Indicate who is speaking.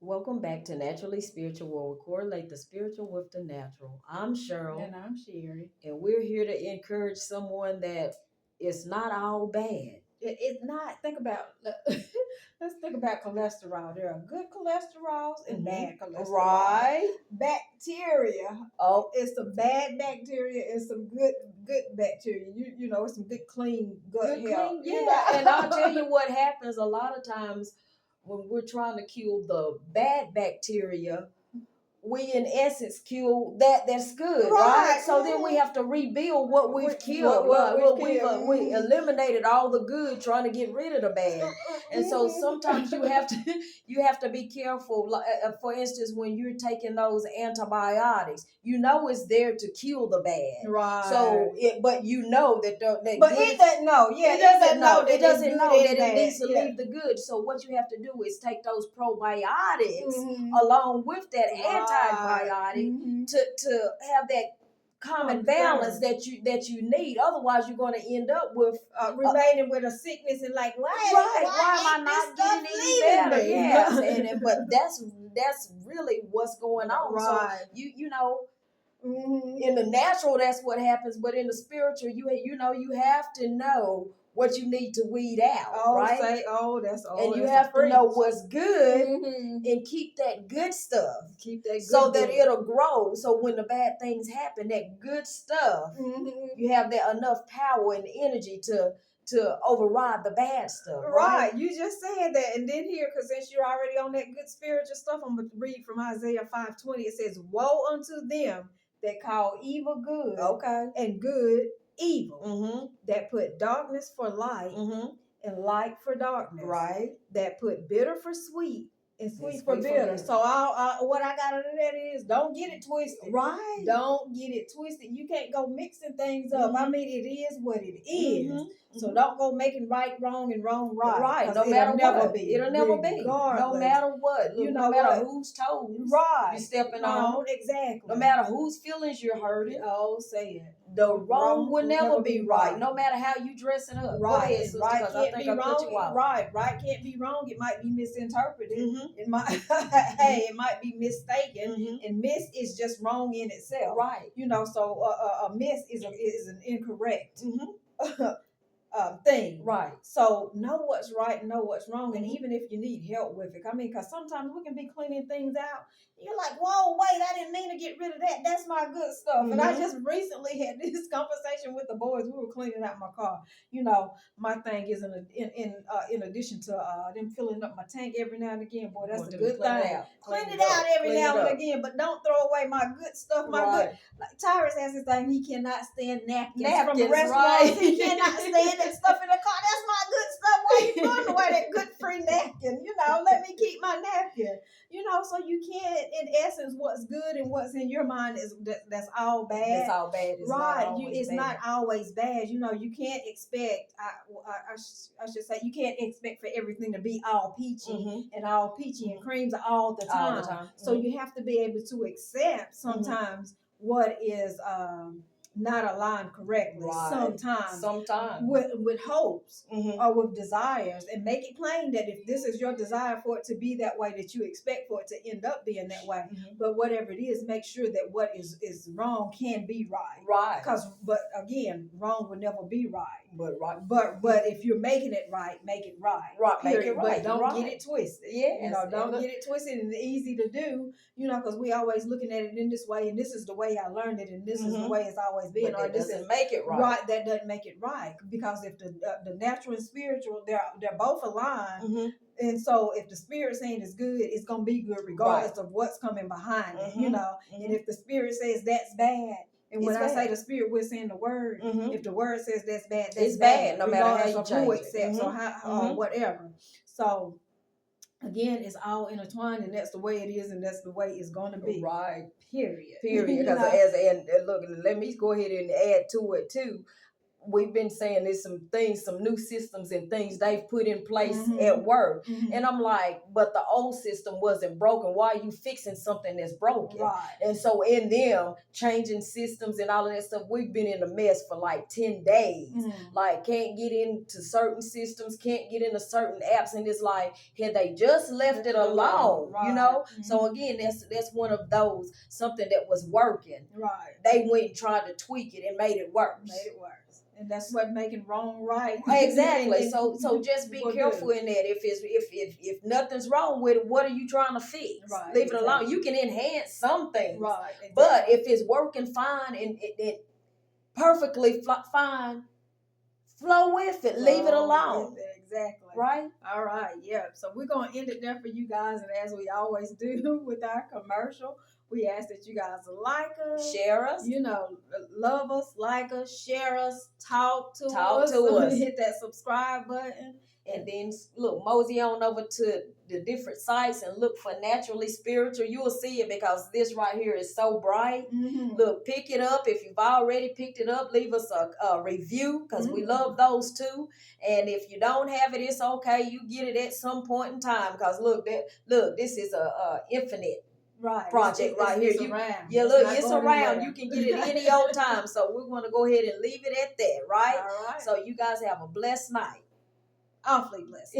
Speaker 1: Welcome back to Naturally Spiritual, where we correlate the spiritual with the natural. I'm Cheryl,
Speaker 2: And I'm Sherry.
Speaker 1: and we're here to encourage someone that it's not all bad.
Speaker 2: It's not. Think about. Let's think about cholesterol. There are good cholesterols and bad cholesterol.
Speaker 1: Right?
Speaker 2: Bacteria.
Speaker 1: Oh,
Speaker 2: It's some bad bacteria and some good bacteria. You know, it's some good clean gut
Speaker 1: good
Speaker 2: health.
Speaker 1: clean. Yeah, and I'll tell you what happens a lot of times when we're trying to kill the bad bacteria. We in essence kill that's good, right? So then we have to rebuild what we've killed, we eliminated all the good, trying to get rid of the bad. And so sometimes you have to you have to be careful. For instance, when you're taking those antibiotics, you know it's there to kill the bad,
Speaker 2: Right.
Speaker 1: so but you know that
Speaker 2: but it doesn't know. Yeah,
Speaker 1: it doesn't know.
Speaker 2: that
Speaker 1: It doesn't know that
Speaker 2: bad.
Speaker 1: it needs to
Speaker 2: Yeah.
Speaker 1: leave the good. So what you have to do is take those probiotics
Speaker 2: Mhm.
Speaker 1: along with that
Speaker 2: Right.
Speaker 1: antibiotic
Speaker 2: Mhm.
Speaker 1: to have that common balance that you need. Otherwise, you're going to end up with
Speaker 2: remaining with a sickness and like, why
Speaker 1: why am I not getting any better?
Speaker 2: me?
Speaker 1: Yes, but that's really what's going on.
Speaker 2: Right.
Speaker 1: So you know. In the natural, that's what happens, but in the spiritual, you have to know what you need to weed out, right? And you have to know what's good and keep that good stuff.
Speaker 2: Keep that good
Speaker 1: so that it'll grow. So when the bad things happen, that good stuff, you have that enough power and energy to override the bad stuff. Right?
Speaker 2: You just said that, and then here, because since you're already on that good spiritual stuff, I'm gonna read from Isaiah 5:20. It says, "Woe unto them that call evil good,
Speaker 1: Okay.
Speaker 2: and good evil, that put darkness for light and light for darkness,
Speaker 1: Right.
Speaker 2: that put bitter for sweet and sweet
Speaker 1: And
Speaker 2: for
Speaker 1: sweet for
Speaker 2: bitter."
Speaker 1: bitter.
Speaker 2: So what I got out of that is, don't get it twisted.
Speaker 1: Right.
Speaker 2: Don't get it twisted. You can't go mixing things up. I mean, it is what it is. So don't go making right wrong and wrong right.
Speaker 1: Right. No matter what. It'll never be.
Speaker 2: Regardless.
Speaker 1: No matter what.
Speaker 2: You
Speaker 1: no
Speaker 2: know
Speaker 1: matter
Speaker 2: what?
Speaker 1: whose toes
Speaker 2: Right.
Speaker 1: you're stepping on.
Speaker 2: Exactly.
Speaker 1: No matter whose feelings you're hurting.
Speaker 2: Oh, say it.
Speaker 1: The wrong will never be right. No matter how you dress it up.
Speaker 2: Right.
Speaker 1: Go ahead, sister,
Speaker 2: right
Speaker 1: because I
Speaker 2: can't
Speaker 1: think
Speaker 2: be
Speaker 1: I
Speaker 2: wrong.
Speaker 1: cut you off.
Speaker 2: Right can't be wrong. It might be misinterpreted. It might it might be mistaken. And miss is just wrong in itself.
Speaker 1: Right.
Speaker 2: You know, so a miss is an incorrect thing.
Speaker 1: Right.
Speaker 2: So know what's right and know what's wrong. And even if you need help with it, I mean, because sometimes we can be cleaning things out. You're like, whoa, wait, I didn't mean to get rid of that. That's my good stuff. And I just recently had this conversation with the boys. We were cleaning out my car. You know, my thing is in addition to them filling up my tank every now and again. Boy, that's a good thing. Clean it out every now and again, but don't throw away my good stuff. My good. Like Tyrus has this thing. He cannot stand napkins from the restaurant. He cannot stand that stuff in the car. That's my good stuff. Why you throwing away that good free napkin? You know, let me keep my napkin. You know, so you can't, in essence, what's good and what's in your mind is that's all bad.
Speaker 1: That's all bad. It's
Speaker 2: right. It's not always bad. You know, you can't expect, I should say, you can't expect for everything to be all peachy and all peachy and creams all the time.
Speaker 1: All the time.
Speaker 2: So you have to be able to accept sometimes what is not aligned correctly.
Speaker 1: Right. Sometimes
Speaker 2: with hopes or with desires, and make it plain that if this is your desire for it to be that way, that you expect for it to end up being that way. But whatever it is, make sure that what is wrong can be right.
Speaker 1: Right.
Speaker 2: But again, wrong will never be right.
Speaker 1: But right.
Speaker 2: But if you're making it right, make it right.
Speaker 1: Right. Make it right.
Speaker 2: But don't get it twisted.
Speaker 1: Yes.
Speaker 2: You know, don't get it twisted, and easy to do. You know, because we always looking at it in this way, and this is the way I learned it, and this is the way it's always been.
Speaker 1: But
Speaker 2: or this
Speaker 1: doesn't make it right.
Speaker 2: Right, that doesn't make it right, because if the natural and spiritual, they're both aligned. And so if the spirit saying is good, it's gonna be good regardless of what's coming behind it. You know, and if the spirit says that's bad. And when I say the spirit, we're saying the word. If the word says that's bad, that's bad.
Speaker 1: No matter how you change
Speaker 2: who
Speaker 1: it.
Speaker 2: accepts or how or whatever. So again, it's all intertwined, and that's the way it is, and that's the way it's going to be.
Speaker 1: Right.
Speaker 2: Period.
Speaker 1: Because and look, let me go ahead and add to it too. we've been saying there's some things, some new systems and things they've put in place
Speaker 2: Mhm.
Speaker 1: at work.
Speaker 2: Mhm.
Speaker 1: And I'm like, but the old system wasn't broken. Why are you fixing something that's broken?
Speaker 2: Right.
Speaker 1: And so in them changing systems and all of that stuff, we've been in a mess for like 10 days.
Speaker 2: Mhm.
Speaker 1: Like can't get into certain systems, can't get into certain apps. And it's like, had they just left it alone, you know?
Speaker 2: Right.
Speaker 1: So again, that's one of those, something that was working.
Speaker 2: Right.
Speaker 1: They went and tried to tweak it and made it worse.
Speaker 2: Made it worse. And that's what making wrong right.
Speaker 1: Exactly.
Speaker 2: And
Speaker 1: So just be
Speaker 2: we're
Speaker 1: careful
Speaker 2: good.
Speaker 1: in that. If nothing's wrong with it, what are you trying to fix?
Speaker 2: Right,
Speaker 1: Leave it alone.
Speaker 2: exactly.
Speaker 1: You can enhance some things,
Speaker 2: Right. Exactly.
Speaker 1: but if it's working fine and it perfectly fine, flow with it. Leave it
Speaker 2: Flow
Speaker 1: alone.
Speaker 2: with it, exactly.
Speaker 1: Right?
Speaker 2: All right. Yeah. So we're gonna end it there for you guys, and as we always do with our commercial, we ask that you guys like us,
Speaker 1: Share us.
Speaker 2: you know, love us, like us, share us, talk to
Speaker 1: Talk to us.
Speaker 2: hit that subscribe button.
Speaker 1: And then look, mosey on over to the different sites and look for Naturally Spiritual. You will see it because this right here is so bright.
Speaker 2: Mm-hmm.
Speaker 1: Look, pick it up. If you've already picked it up, leave us a review because we love those too. And if you don't have it, it's okay. You get it at some point in time because look, this is a infinite project right here. It's around. You can get it any old time. So we're going to go ahead and leave it at that, right?
Speaker 2: All right.
Speaker 1: So you guys have a blessed night.
Speaker 2: Awfully blessed.